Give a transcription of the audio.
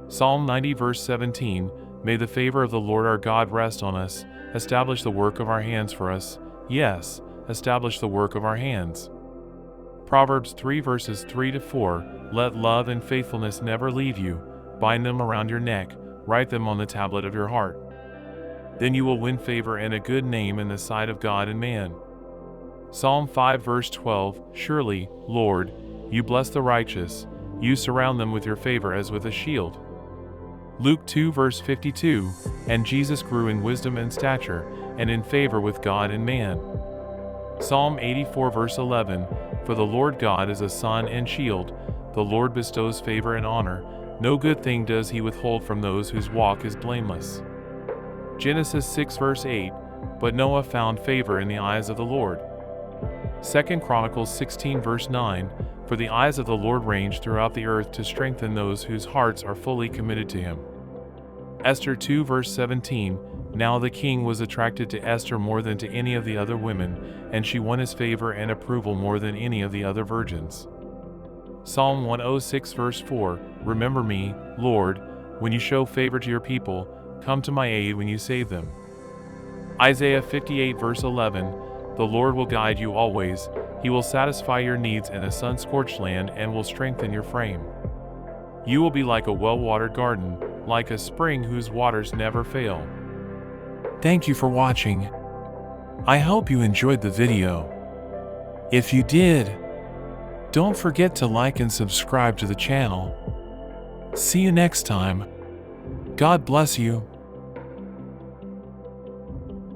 Psalm 90 verse 17, May the favor of the Lord our God rest on us, establish the work of our hands for us, yes, establish the work of our hands. Proverbs 3 verses 3-4, Let love and faithfulness never leave you, bind them around your neck, write them on the tablet of your heart. Then you will win favor and a good name in the sight of God and man. Psalm 5 verse 12, Surely, Lord, you bless the righteous, you surround them with your favor as with a shield. Luke 2 verse 52, And Jesus grew in wisdom and stature, and in favor with God and man. Psalm 84 verse 11, For the Lord God is a sun and shield, the Lord bestows favor and honor, no good thing does he withhold from those whose walk is blameless. Genesis 6 verse 8, But Noah found favor in the eyes of the Lord. 2 Chronicles 16 verse 9, For the eyes of the Lord range throughout the earth to strengthen those whose hearts are fully committed to him. Esther 2 verse 17, Now the king was attracted to Esther more than to any of the other women, and she won his favor and approval more than any of the other virgins. Psalm 106 verse 4, Remember me, Lord, when you show favor to your people, come to my aid when you save them. Isaiah 58 verse 11, The Lord will guide you always, he will satisfy your needs in a sun-scorched land and will strengthen your frame. You will be like a well-watered garden, like a spring whose waters never fail. Thank you for watching. I hope you enjoyed the video. If you did, don't forget to like and subscribe to the channel. See you next time. God bless you.